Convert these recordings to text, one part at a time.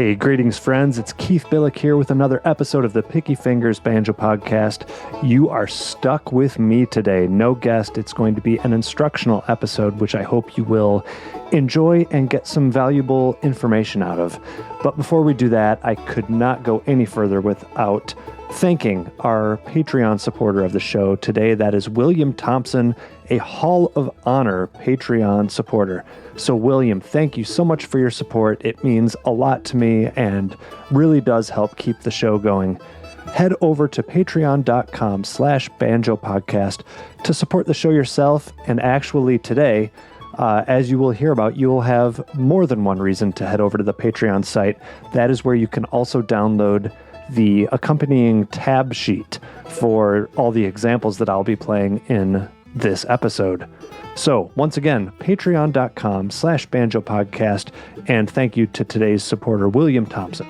Hey, greetings, friends. It's Keith Billick here with another episode of the Picky Fingers Banjo Podcast. You are stuck with me today. No guest. It's going to be an instructional episode, which I hope you will enjoy and get some valuable information out of. But before we do that, I could not go any further without thanking our Patreon supporter of the show today. That is William Thompson, a Hall of Honor Patreon supporter. So William, thank you so much for your support. It means a lot to me and really does help keep the show going. Head over to patreon.com/banjopodcast to support the show yourself. And actually today, as you will hear about, you will have more than one reason to head over to the Patreon site. That is where you can also download the accompanying tab sheet for all the examples that I'll be playing in this episode. So once again, patreon.com/banjopodcast, and thank you to today's supporter, William Thompson.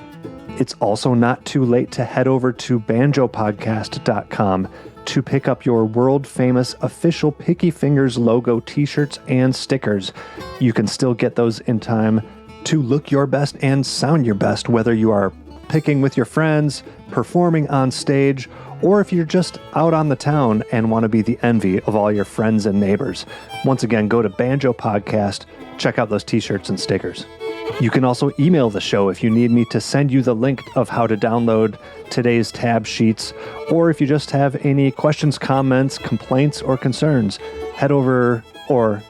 It's also not too late to head over to banjopodcast.com to pick up your world-famous official Picky Fingers logo t-shirts and stickers. You can still get those in time to look your best and sound your best, whether you are picking with your friends, performing on stage, or if you're just out on the town and want to be the envy of all your friends and neighbors. Once again, go to Banjo Podcast, check out those t-shirts and stickers. You can also email the show if you need me to send you the link of how to download today's tab sheets, or if you just have any questions, comments, complaints, or concerns, head over, or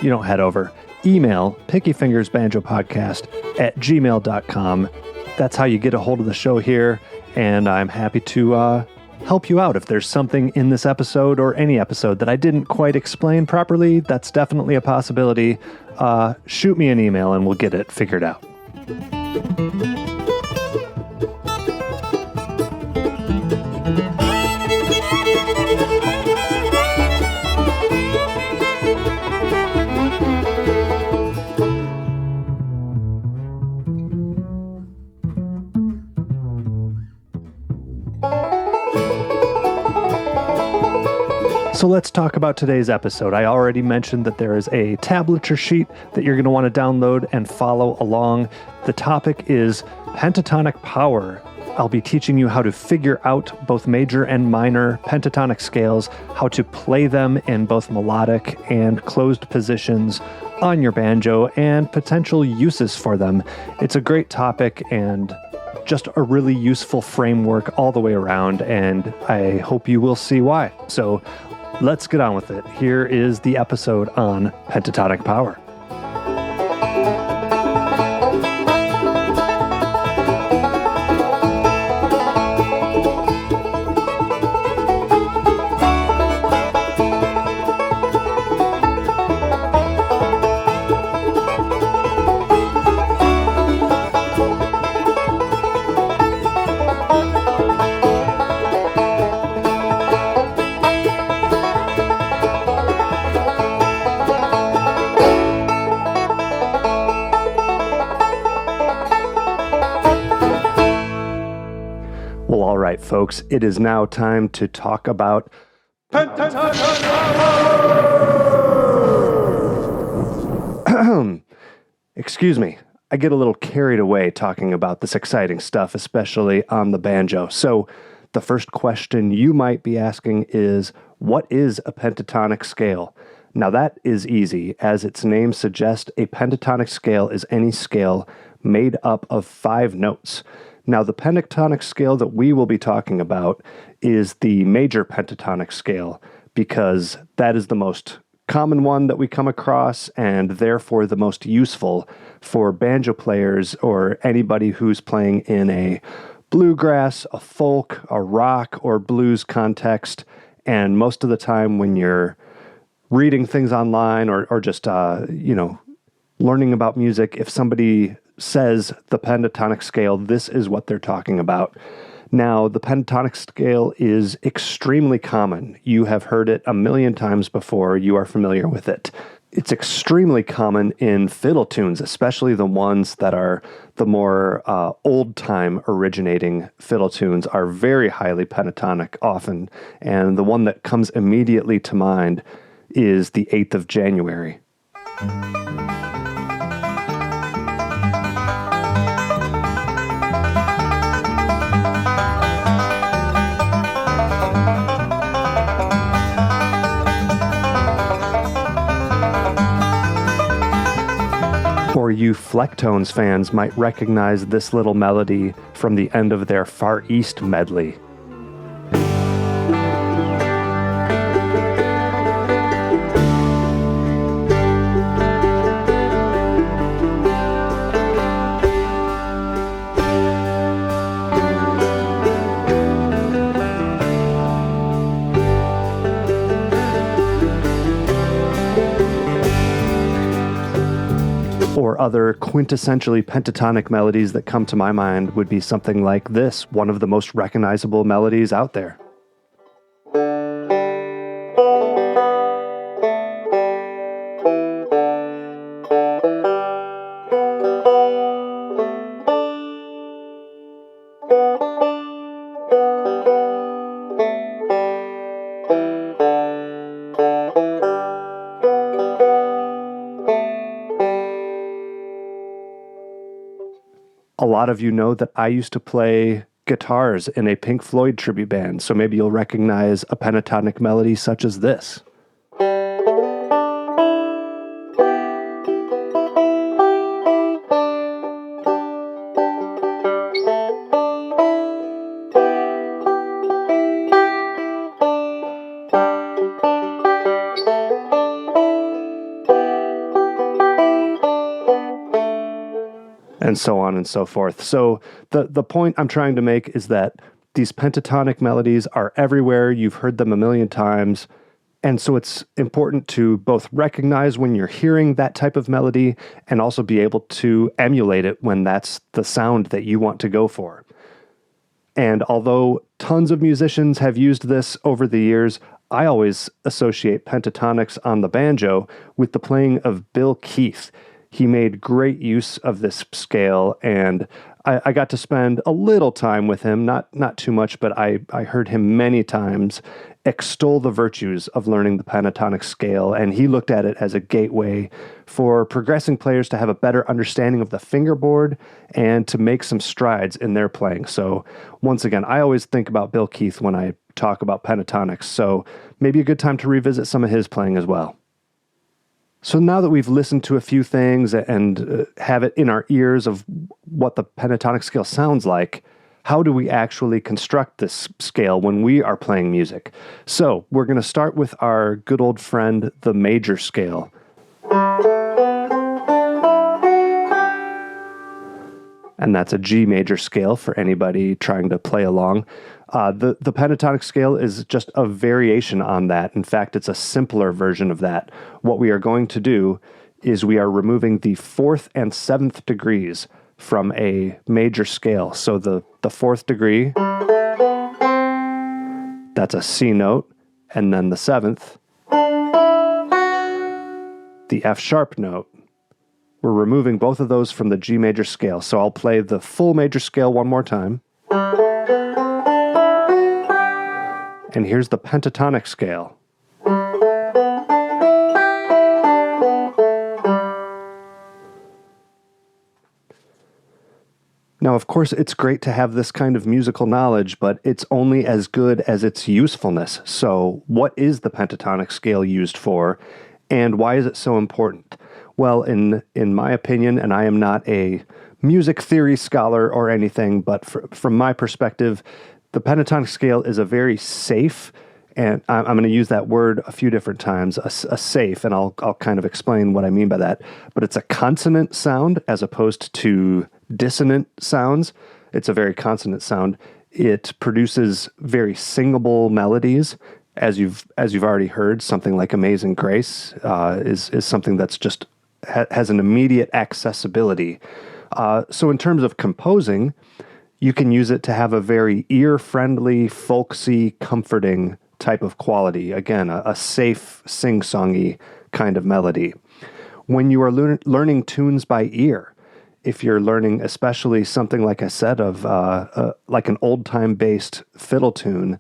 you don't head over, email pickyfingersbanjopodcast@gmail.com. That's how you get a hold of the show here, and I'm happy to help you out. If there's something in this episode or any episode that I didn't quite explain properly, that's definitely a possibility. Shoot me an email and we'll get it figured out. So let's talk about today's episode. I already mentioned that there is a tablature sheet that you're going to want to download and follow along. The topic is Pentatonic Power. I'll be teaching you how to figure out both major and minor pentatonic scales, how to play them in both melodic and closed positions on your banjo, and potential uses for them. It's a great topic and just a really useful framework all the way around, and I hope you will see why. So let's get on with it. Here is the episode on pentatonic power. Well, all right, folks, it is now time to talk about pentatonic power. Excuse me, I get a little carried away talking about this exciting stuff, especially on the banjo. So the first question you might be asking is, what is a pentatonic scale? Now that is easy. As its name suggests, a pentatonic scale is any scale made up of 5 notes. Now, the pentatonic scale that we will be talking about is the major pentatonic scale, because that is the most common one that we come across and therefore the most useful for banjo players or anybody who's playing in a bluegrass, a folk, a rock, or blues context. And most of the time when you're reading things online or just, learning about music, if somebody says the pentatonic scale, this is what they're talking about. Now, the pentatonic scale is extremely common. You have heard it a million times before. You are familiar with it. It's extremely common in fiddle tunes, especially the ones that are the more old-time originating fiddle tunes are very highly pentatonic often. And the one that comes immediately to mind is the 8th of January. Flecktones fans might recognize this little melody from the end of their Far East medley. Or other quintessentially pentatonic melodies that come to my mind would be something like this, one of the most recognizable melodies out there. A lot of you know that I used to play guitars in a Pink Floyd tribute band, so maybe you'll recognize a pentatonic melody such as this. And so on and so forth. So the point I'm trying to make is that these pentatonic melodies are everywhere. You've heard them a million times. And so it's important to both recognize when you're hearing that type of melody and also be able to emulate it when that's the sound that you want to go for. And although tons of musicians have used this over the years, I always associate pentatonics on the banjo with the playing of Bill Keith. He made great use of this scale, and I got to spend a little time with him, not too much, but I heard him many times extol the virtues of learning the pentatonic scale, and he looked at it as a gateway for progressing players to have a better understanding of the fingerboard and to make some strides in their playing. So once again, I always think about Bill Keith when I talk about pentatonics, so maybe a good time to revisit some of his playing as well. So now that we've listened to a few things and have it in our ears of what the pentatonic scale sounds like, how do we actually construct this scale when we are playing music? So we're going to start with our good old friend, the major scale. And that's a G major scale for anybody trying to play along. The pentatonic scale is just a variation on that. In fact, it's a simpler version of that. What we are going to do is we are removing the 4th and 7th degrees from a major scale. So the 4th degree, that's a C note, and then the 7th, the F sharp note. We're removing both of those from the G major scale. So I'll play the full major scale one more time. And here's the pentatonic scale. Now, of course, it's great to have this kind of musical knowledge, but it's only as good as its usefulness. So what is the pentatonic scale used for, and why is it so important? Well, in my opinion, and I am not a music theory scholar or anything, but from my perspective, the pentatonic scale is a very safe, and I'm going to use that word a few different times, a safe, and I'll kind of explain what I mean by that, but it's a consonant sound as opposed to dissonant sounds. It's a very consonant sound. It produces very singable melodies. As you've already heard, something like Amazing Grace is something that's just has an immediate accessibility. So in terms of composing, you can use it to have a very ear-friendly, folksy, comforting type of quality. Again, a safe, sing-songy kind of melody. When you are learning tunes by ear, if you're learning especially something like I said of like an old-time based fiddle tune,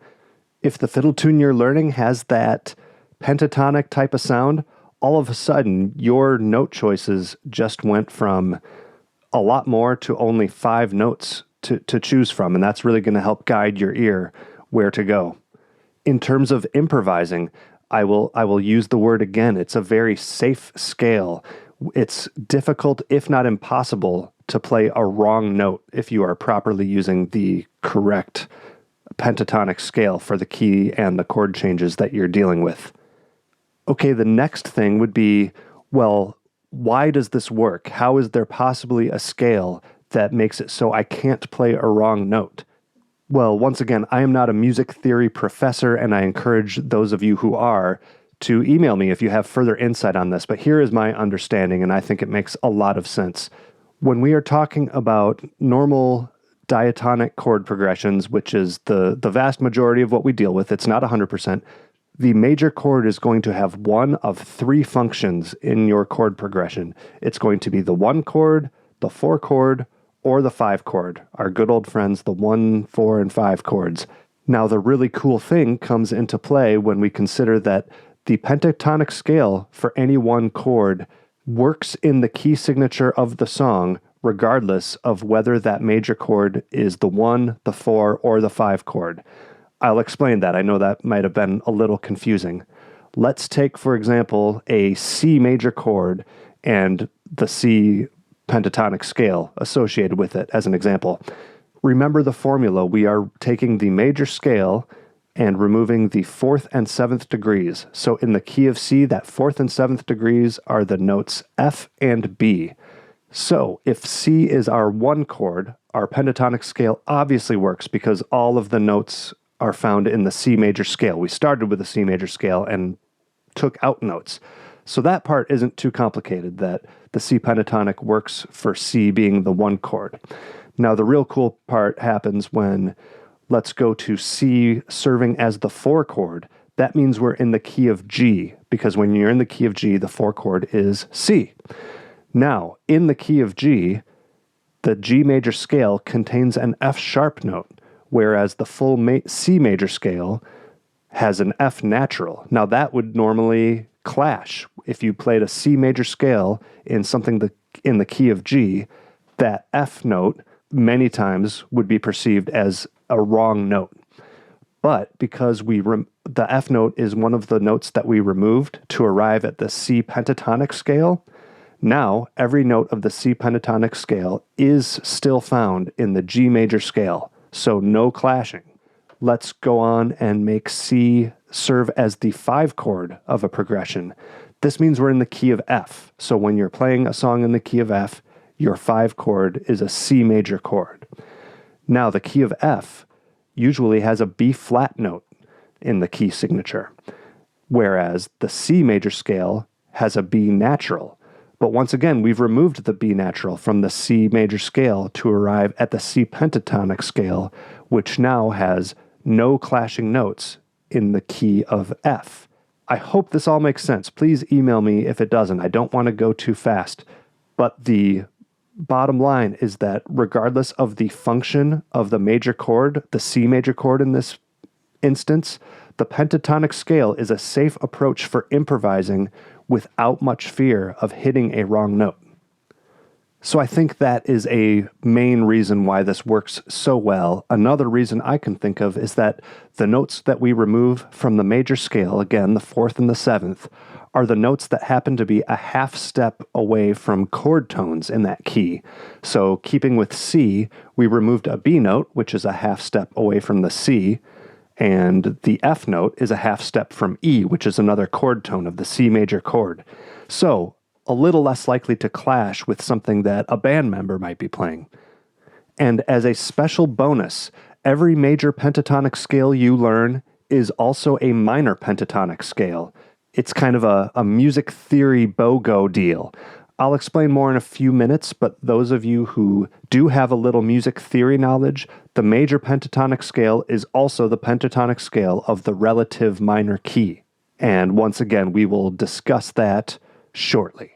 if the fiddle tune you're learning has that pentatonic type of sound, all of a sudden your note choices just went from a lot more to only 5 notes to choose from, and that's really going to help guide your ear where to go. In terms of improvising, I will use the word again. It's a very safe scale. It's difficult, if not impossible, to play a wrong note if you are properly using the correct pentatonic scale for the key and the chord changes that you're dealing with. Okay, the next thing would be, well, why does this work? How is there possibly a scale that makes it so I can't play a wrong note? Well, once again, I am not a music theory professor, and I encourage those of you who are to email me if you have further insight on this, but here is my understanding, and I think it makes a lot of sense. When we are talking about normal diatonic chord progressions, which is the vast majority of what we deal with, it's not 100%, the major chord is going to have one of three functions in your chord progression. It's going to be the 1 chord, the 4 chord, or the 5 chord, our good old friends, the 1, 4, and 5 chords. Now, the really cool thing comes into play when we consider that the pentatonic scale for any one chord works in the key signature of the song, regardless of whether that major chord is the 1, the 4, or the 5 chord. I'll explain that. I know that might have been a little confusing. Let's take, for example, a C major chord and the C pentatonic scale associated with it as an example. Remember the formula. We are taking the major scale and removing the 4th and 7th degrees. So in the key of C, that 4th and 7th degrees are the notes F and B. So if C is our 1 chord, our pentatonic scale obviously works because all of the notes are found in the C major scale. We started with the C major scale and took out notes. So that part isn't too complicated, that the C pentatonic works for C being the 1 chord. Now the real cool part happens when, let's go to C serving as the 4 chord. That means we're in the key of G, because when you're in the key of G, the 4 chord is C. Now, in the key of G, the G major scale contains an F sharp note, whereas the full C major scale has an F natural. Now that would normally clash. If you played a C major scale in something in the key of G, that F note many times would be perceived as a wrong note. But because the F note is one of the notes that we removed to arrive at the C pentatonic scale, now every note of the C pentatonic scale is still found in the G major scale. So no clashing. Let's go on and make C serve as the 5 chord of a progression. This means we're in the key of F. So when you're playing a song in the key of F, your 5 chord is a C major chord. Now the key of F usually has a B flat note in the key signature, whereas the C major scale has a B natural. But once again, we've removed the B natural from the C major scale to arrive at the C pentatonic scale, which now has no clashing notes in the key of F. I hope this all makes sense. Please email me if it doesn't. I don't want to go too fast. But the bottom line is that regardless of the function of the major chord, the C major chord in this instance, the pentatonic scale is a safe approach for improvising without much fear of hitting a wrong note. So I think that is a main reason why this works so well. Another reason I can think of is that the notes that we remove from the major scale, again, the 4th and the 7th, are the notes that happen to be a half step away from chord tones in that key. So keeping with C, we removed a B note, which is a half step away from the C, and the F note is a half step from E, which is another chord tone of the C major chord. So a little less likely to clash with something that a band member might be playing. And as a special bonus, every major pentatonic scale you learn is also a minor pentatonic scale. It's kind of a music theory BOGO deal. I'll explain more in a few minutes, but those of you who do have a little music theory knowledge, the major pentatonic scale is also the pentatonic scale of the relative minor key. And once again, we will discuss that shortly.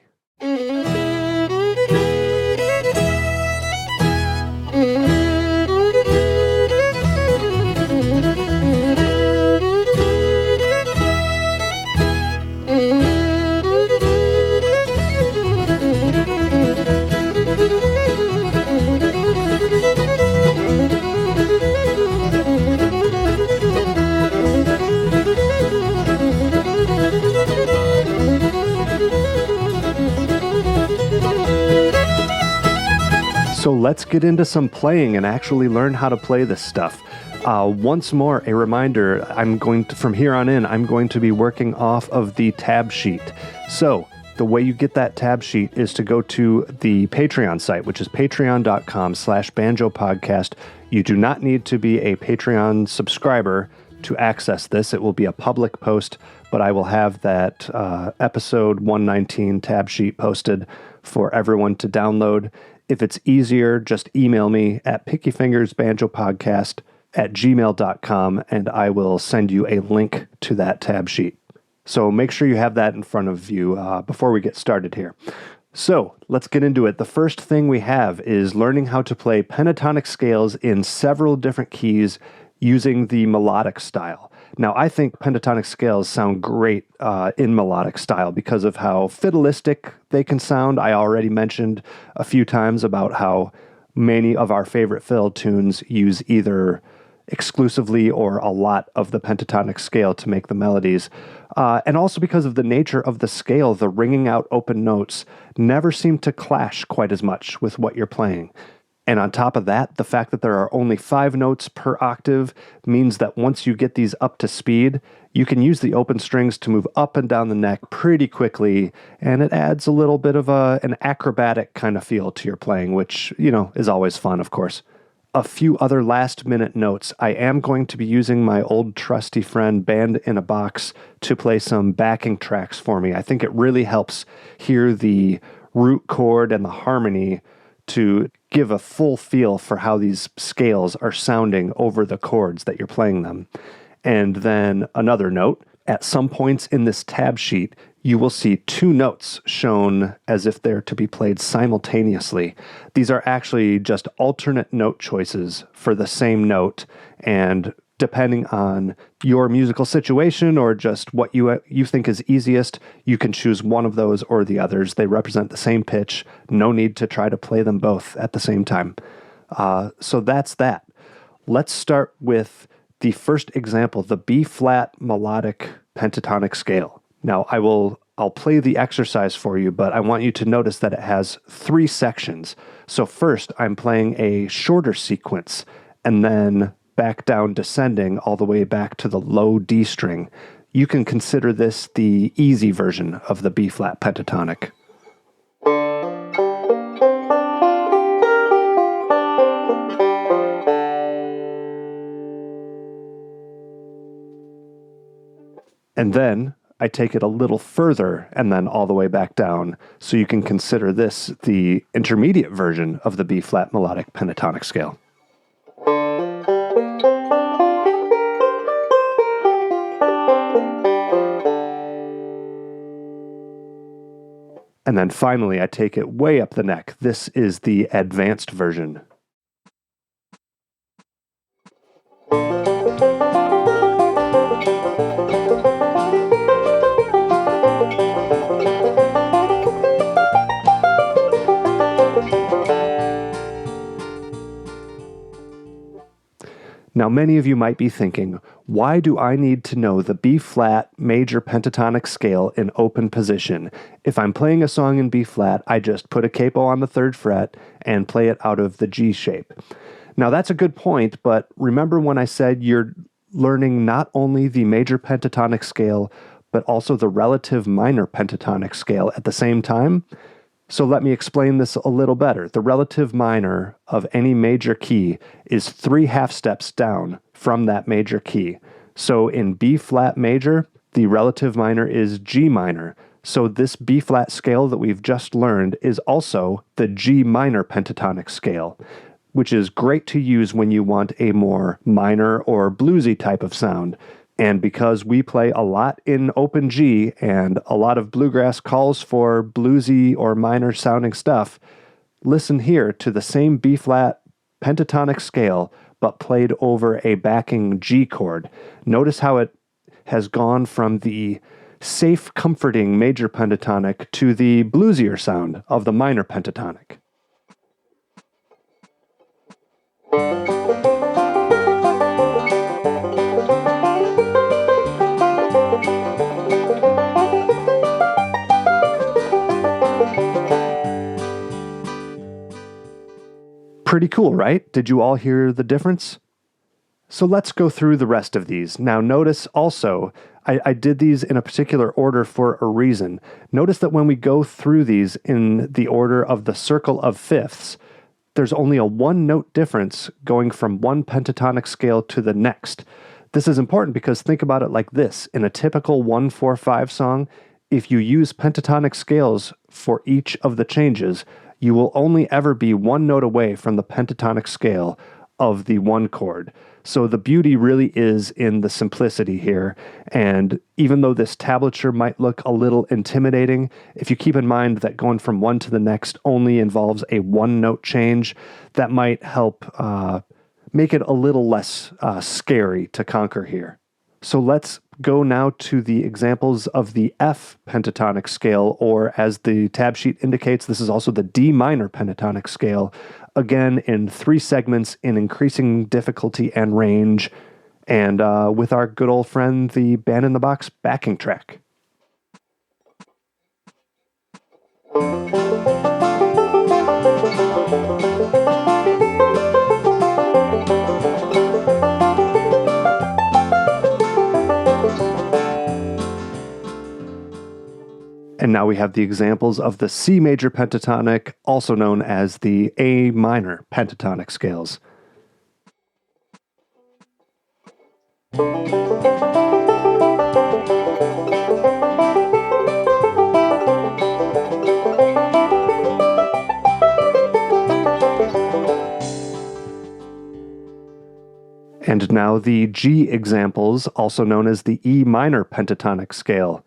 let's get into some playing and actually learn how to play this stuff. Once more, a reminder, from here on in, I'm going to be working off of the tab sheet. So the way you get that tab sheet is to go to the Patreon site, which is patreon.com/banjopodcast. You do not need to be a Patreon subscriber to access this. It will be a public post, but I will have that episode 119 tab sheet posted for everyone to download. If it's easier, just email me at pickyfingersbanjopodcast@gmail.com, and I will send you a link to that tab sheet. So make sure you have that in front of you before we get started here. So let's get into it. The first thing we have is learning how to play pentatonic scales in several different keys using the melodic style. Now, I think pentatonic scales sound great in melodic style because of how fiddleistic they can sound. I already mentioned a few times about how many of our favorite fiddle tunes use either exclusively or a lot of the pentatonic scale to make the melodies. And also because of the nature of the scale, the ringing out open notes never seem to clash quite as much with what you're playing. And on top of that, the fact that there are only 5 notes per octave means that once you get these up to speed, you can use the open strings to move up and down the neck pretty quickly, and it adds a little bit of an acrobatic kind of feel to your playing, which, is always fun, of course. A few other last-minute notes. I am going to be using my old trusty friend Band in a Box to play some backing tracks for me. I think it really helps hear the root chord and the harmony to give a full feel for how these scales are sounding over the chords that you're playing them. And then another note, at some points in this tab sheet, you will see 2 notes shown as if they're to be played simultaneously. These are actually just alternate note choices for the same note, and depending on your musical situation or just what you think is easiest, you can choose one of those or the others. They represent the same pitch. No need to try to play them both at the same time. So that's that. Let's start with the first example, the B-flat melodic pentatonic scale. Now, I'll play the exercise for you, but I want you to notice that it has 3 sections. So first, I'm playing a shorter sequence, and then back down descending all the way back to the low D string. You can consider this the easy version of the B-flat pentatonic. And then I take it a little further and then all the way back down, so you can consider this the intermediate version of the B-flat melodic pentatonic scale. And then finally, I take it way up the neck. This is the advanced version. Now, many of you might be thinking, why do I need to know the B-flat major pentatonic scale in open position? If I'm playing a song in B-flat, I just put a capo on the 3rd fret and play it out of the G shape. Now, that's a good point, but remember when I said you're learning not only the major pentatonic scale, but also the relative minor pentatonic scale at the same time? So let me explain this a little better. The relative minor of any major key is 3 half steps down from that major key. So in B-flat major, the relative minor is G minor. So this B-flat scale that we've just learned is also the G minor pentatonic scale, which is great to use when you want a more minor or bluesy type of sound. And because we play a lot in open G and a lot of bluegrass calls for bluesy or minor sounding stuff, listen here to the same B-flat pentatonic scale, but played over a backing G chord. Notice how it has gone from the safe, comforting major pentatonic to the bluesier sound of the minor pentatonic. Pretty cool, right? Did you all hear the difference? So let's go through the rest of these. Now notice also, I did these in a particular order for a reason. Notice that when we go through these in the order of the circle of fifths, there's only a one note difference going from one pentatonic scale to the next. This is important because think about it like this. In a typical 1-4-5 song, if you use pentatonic scales for each of the changes, you will only ever be one note away from the pentatonic scale of the one chord. So the beauty really is in the simplicity here. And even though this tablature might look a little intimidating, if you keep in mind that going from one to the next only involves a one note change, that might help make it a little less scary to conquer here. So let's go now to the examples of the F pentatonic scale, or as the tab sheet indicates, this is also the D minor pentatonic scale, again in 3 segments in increasing difficulty and range, and with our good old friend, the Band in the Box backing track. And now we have the examples of the C major pentatonic, also known as the A minor pentatonic scales. And now the G examples, also known as the E minor pentatonic scale.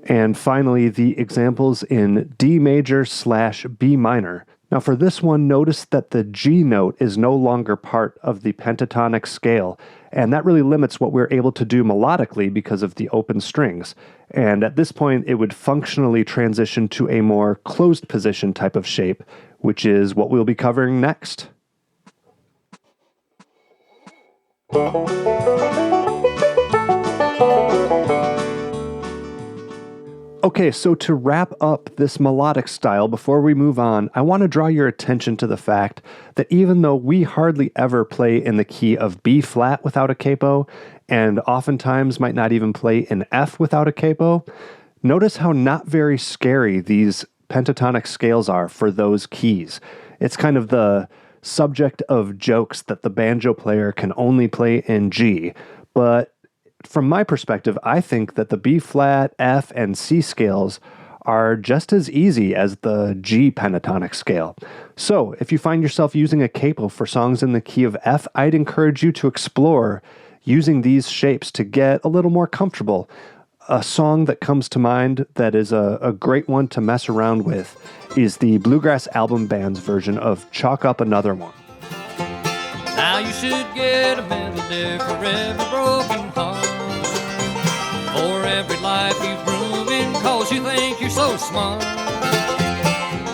And finally, the examples in D major / B minor. Now for this one, notice that the G note is no longer part of the pentatonic scale, and that really limits what we're able to do melodically because of the open strings. And at this point, it would functionally transition to a more closed position type of shape, which is what we'll be covering next. Okay, so to wrap up this melodic style, before we move on, I want to draw your attention to the fact that even though we hardly ever play in the key of B flat without a capo, and oftentimes might not even play in F without a capo, notice how not very scary these pentatonic scales are for those keys. It's kind of the subject of jokes that the banjo player can only play in G, but from my perspective, I think that the B flat, F, and C scales are just as easy as the G pentatonic scale. So if you find yourself using a capo for songs in the key of F, I'd encourage you to explore using these shapes to get a little more comfortable. A song that comes to mind that is a great one to mess around with is the Bluegrass Album Band's version of Chalk Up Another One. Now you should get a melody for every broken heart, for every life you've ruined, cause you think you're so smart.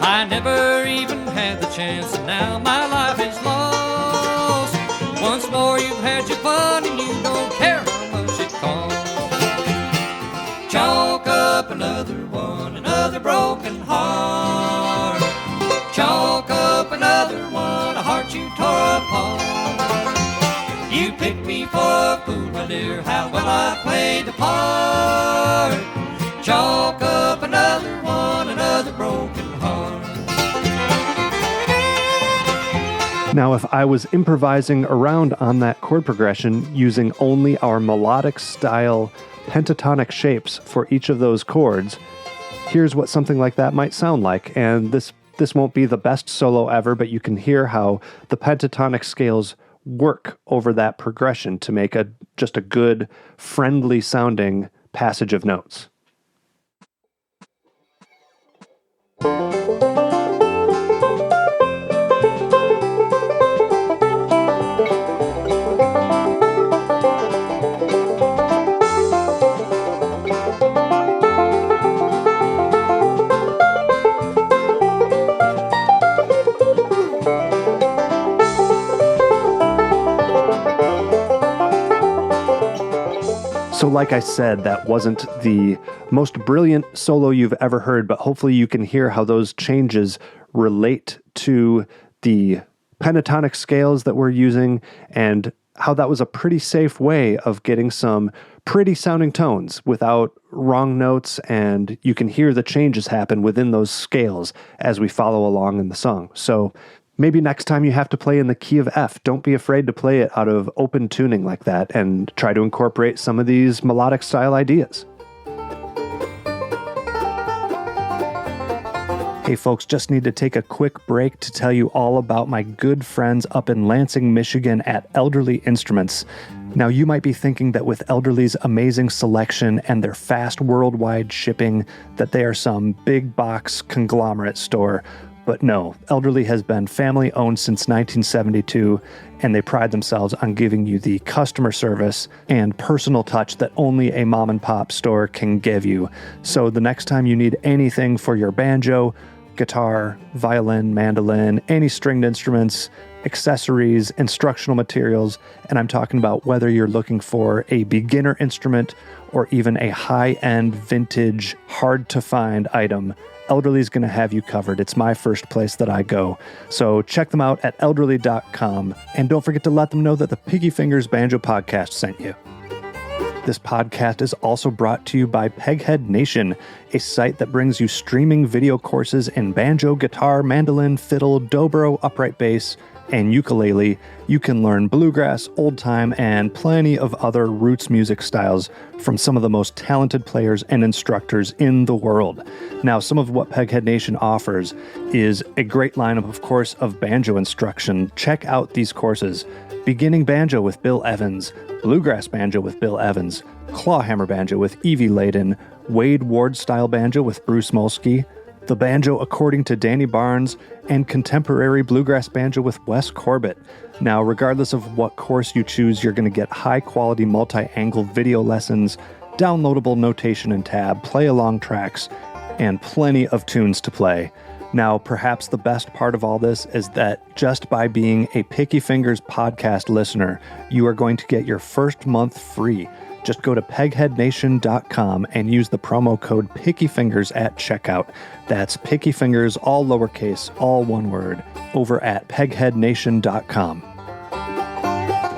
I never even had the chance, and now my life is lost. Once more you've had your fun, and you don't care how much it costs. Chalk up another one, another broken heart. Chalk up another one, a heart you tore apart. You picked me for a fool, my dear, how well I played the part. Chalk up another one, another broken heart. Now, if I was improvising around on that chord progression using only our melodic style pentatonic shapes for each of those chords, here's what something like that might sound like. And this won't be the best solo ever, but you can hear how the pentatonic scales work over that progression to make just a good, friendly sounding passage of notes. So like I said, that wasn't the most brilliant solo you've ever heard, but hopefully you can hear how those changes relate to the pentatonic scales that we're using and how that was a pretty safe way of getting some pretty sounding tones without wrong notes, and you can hear the changes happen within those scales as we follow along in the song. So maybe next time you have to play in the key of F, don't be afraid to play it out of open tuning like that and try to incorporate some of these melodic style ideas. Hey folks, just need to take a quick break to tell you all about my good friends up in Lansing, Michigan at Elderly Instruments. Now you might be thinking that with Elderly's amazing selection and their fast worldwide shipping that they are some big box conglomerate store. But no, Elderly has been family owned since 1972, and they pride themselves on giving you the customer service and personal touch that only a mom and pop store can give you. So the next time you need anything for your banjo, guitar, violin, mandolin, any stringed instruments, accessories, instructional materials, and I'm talking about whether you're looking for a beginner instrument or even a high-end, vintage, hard-to-find item, Elderly's going to have you covered. It's my first place that I go. So check them out at elderly.com, and don't forget to let them know that the Picky Fingers Banjo Podcast sent you. This podcast is also brought to you by Peghead Nation, a site that brings you streaming video courses in banjo, guitar, mandolin, fiddle, dobro, upright bass, and ukulele. You can learn bluegrass, old time, and plenty of other roots music styles from some of the most talented players and instructors in the world. Now, some of what Peghead Nation offers is a great lineup, of course, of banjo instruction. Check out these courses: Beginning Banjo with Bill Evans, Bluegrass Banjo with Bill Evans, Clawhammer Banjo with Evie Layden, Wade Ward Style Banjo with Bruce Molsky, The Banjo According to Danny Barnes, and Contemporary Bluegrass Banjo with Wes Corbett. Now, regardless of what course you choose, you're going to get high-quality multi-angle video lessons, downloadable notation and tab, play-along tracks, and plenty of tunes to play. Now, perhaps the best part of all this is that just by being a Picky Fingers podcast listener, you are going to get your first month free. Just go to pegheadnation.com and use the promo code PickyFingers at checkout. That's PickyFingers, all lowercase, all one word, over at pegheadnation.com.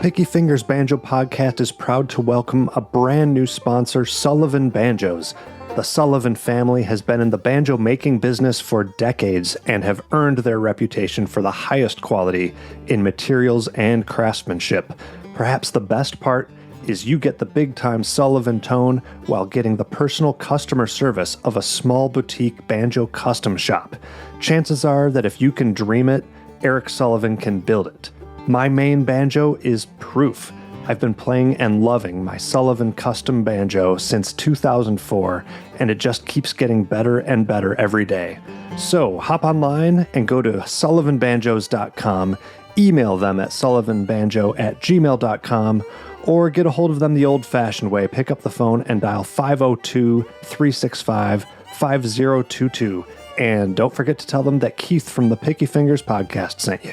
Picky Fingers Banjo Podcast is proud to welcome a brand new sponsor, Sullivan Banjos. The Sullivan family has been in the banjo making business for decades and have earned their reputation for the highest quality in materials and craftsmanship. Perhaps the best part is you get the big-time Sullivan tone while getting the personal customer service of a small boutique banjo custom shop. Chances are that if you can dream it, Eric Sullivan can build it. My main banjo is proof. I've been playing and loving my Sullivan custom banjo since 2004, and it just keeps getting better and better every day. So hop online and go to sullivanbanjos.com, email them at sullivanbanjo@gmail.com, or get a hold of them the old-fashioned way. Pick up the phone and dial 502-365-5022. And don't forget to tell them that Keith from the Picky Fingers podcast sent you.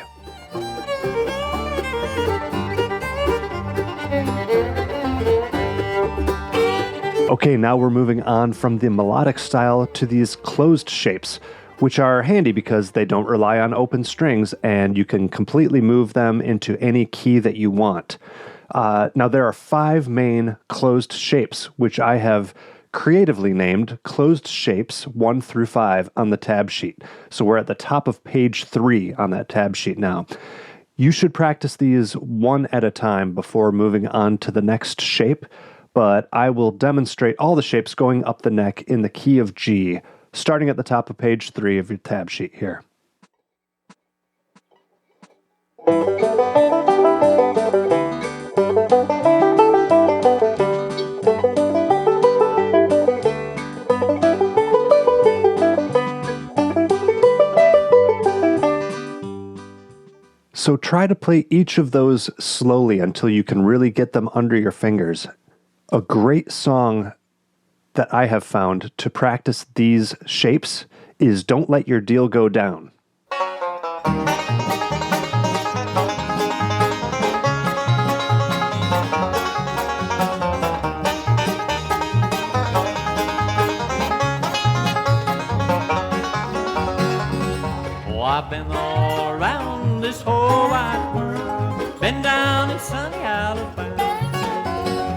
Okay, now we're moving on from the melodic style to these closed shapes, which are handy because they don't rely on open strings and you can completely move them into any key that you want. Now, there are 5 main closed shapes, which I have creatively named closed shapes 1 through 5 on the tab sheet. So we're at the top of page 3 on that tab sheet now. You should practice these one at a time before moving on to the next shape, but I will demonstrate all the shapes going up the neck in the key of G, starting at the top of page 3 of your tab sheet here. So try to play each of those slowly until you can really get them under your fingers. A great song that I have found to practice these shapes is Don't Let Your Deal Go Down. I've been all around this whole wide world, been down in sunny Alabama.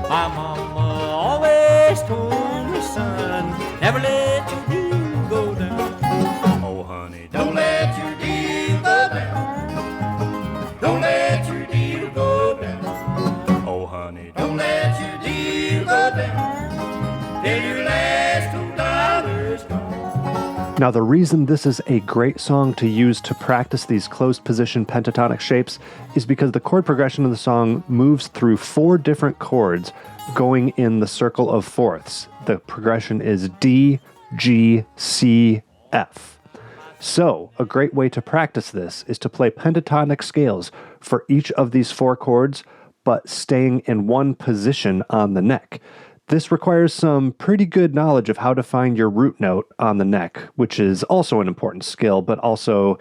My mama always told me, son, never let your deal go down. Oh, honey, don't let your deal go down. Don't let your deal go down. Oh, honey, don't let your deal go down till your last $2 gone. Now, the reason this is a great song to use to practice these closed position pentatonic shapes is because the chord progression of the song moves through 4 different chords going in the circle of fourths. The progression is D, G, C, F. So, a great way to practice this is to play pentatonic scales for each of these 4 chords, but staying in one position on the neck. This requires some pretty good knowledge of how to find your root note on the neck, which is also an important skill, but also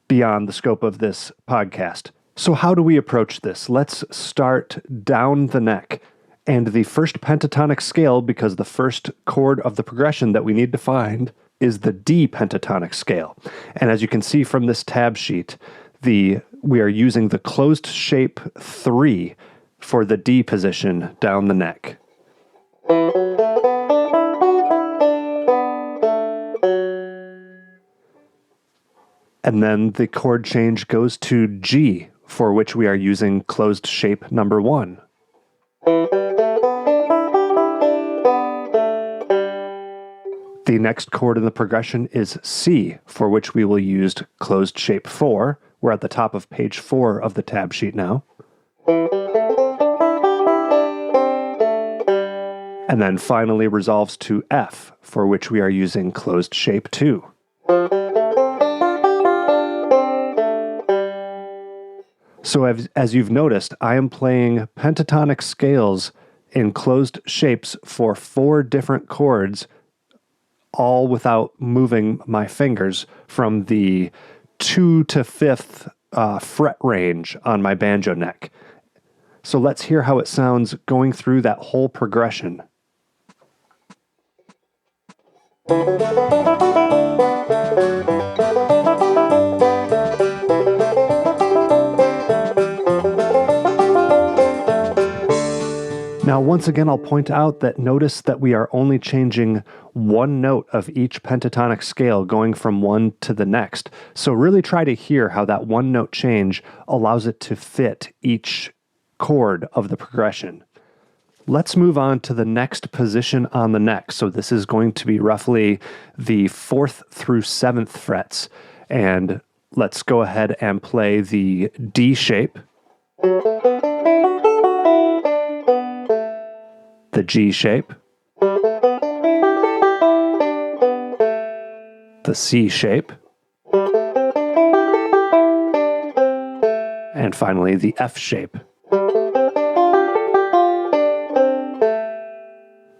beyond the scope of this podcast. So how do we approach this? Let's start down the neck. And the first pentatonic scale, because the first chord of the progression that we need to find is the D pentatonic scale. And as you can see from this tab sheet, we are using the closed shape 3 for the D position down the neck. And then the chord change goes to G, for which we are using closed shape number 1. The next chord in the progression is C, for which we will use closed shape 4. We're at the top of page 4 of the tab sheet now. And then finally resolves to F, for which we are using closed shape 2. So as you've noticed, I am playing pentatonic scales in closed shapes for 4 different chords, all without moving my fingers from the 2 to 5th fret range on my banjo neck. So let's hear how it sounds going through that whole progression. Now, once again, I'll point out that notice that we are only changing one note of each pentatonic scale going from one to the next. So really try to hear how that one note change allows it to fit each chord of the progression. Let's move on to the next position on the neck. So this is going to be roughly the 4th through 7th frets. And let's go ahead and play the D shape, the G shape, the C shape, and finally the F shape.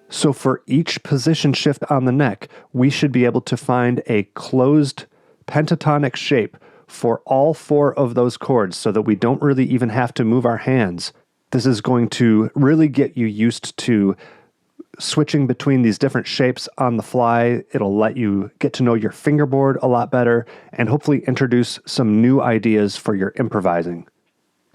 So for each position shift on the neck, we should be able to find a closed pentatonic shape for all 4 of those chords so that we don't really even have to move our hands. This is going to really get you used to switching between these different shapes on the fly. It'll let you get to know your fingerboard a lot better and hopefully introduce some new ideas for your improvising.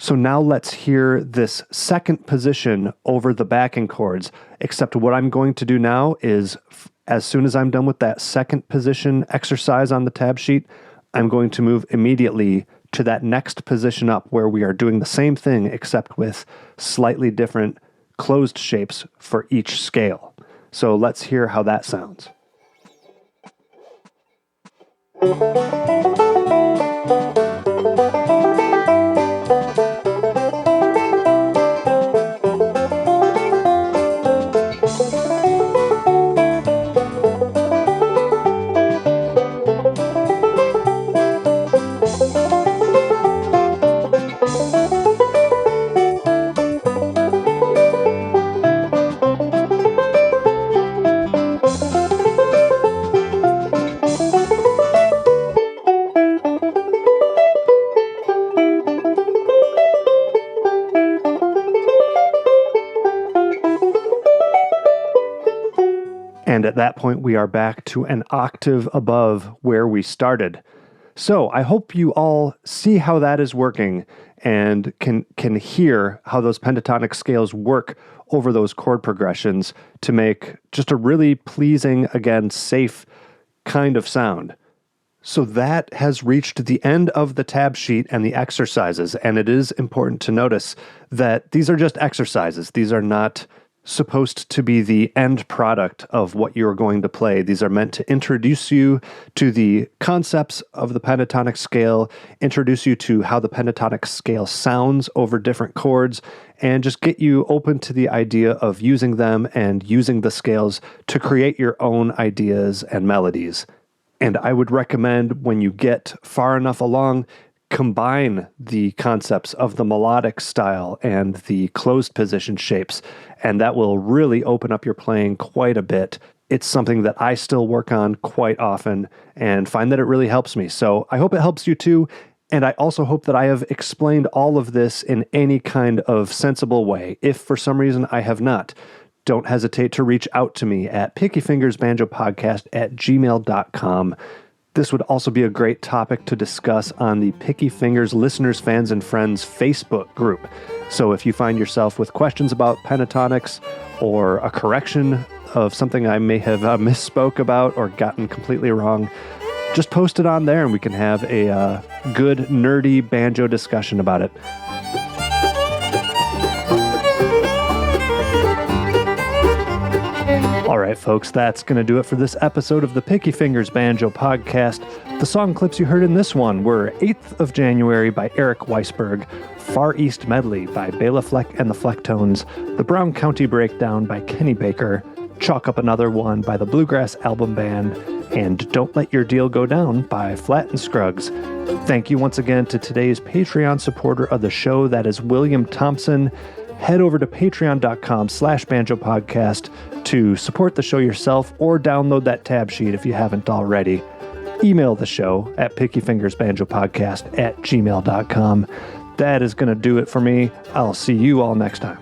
So now let's hear this second position over the backing chords, except what I'm going to do now is, as soon as I'm done with that second position exercise on the tab sheet, I'm going to move immediately to that next position up where we are doing the same thing except with slightly different closed shapes for each scale. So let's hear how that sounds. And at that point, we are back to an octave above where we started. So I hope you all see how that is working and can hear how those pentatonic scales work over those chord progressions to make just a really pleasing, again, safe kind of sound. So that has reached the end of the tab sheet and the exercises, and it is important to notice that these are just exercises. These are not supposed to be the end product of what you're going to play. These are meant to introduce you to the concepts of the pentatonic scale, introduce you to how the pentatonic scale sounds over different chords, and just get you open to the idea of using them and using the scales to create your own ideas and melodies. And I would recommend, when you get far enough along, combine the concepts of the melodic style and the closed position shapes, and that will really open up your playing quite a bit. It's something that I still work on quite often and find that it really helps me. So I hope it helps you too, and I also hope that I have explained all of this in any kind of sensible way. If for some reason I have not, don't hesitate to reach out to me at pickyfingersbanjopodcast@gmail.com. This would also be a great topic to discuss on the Picky Fingers Listeners, Fans, and Friends Facebook group. So if you find yourself with questions about pentatonics or a correction of something I may have misspoke about or gotten completely wrong, just post it on there and we can have a good nerdy banjo discussion about it. All right, folks, that's going to do it for this episode of the Picky Fingers Banjo Podcast. The song clips you heard in this one were 8th of January by Eric Weisberg, Far East Medley by Bela Fleck and the Flecktones, The Brown County Breakdown by Kenny Baker, Chalk Up Another One by the Bluegrass Album Band, and Don't Let Your Deal Go Down by Flat and Scruggs. Thank you once again to today's Patreon supporter of the show, that is William Thompson. Head over to patreon.com/banjopodcast to support the show yourself or download that tab sheet if you haven't already. Email the show at pickyfingersbanjopodcast@gmail.com. That is going to do it for me. I'll see you all next time.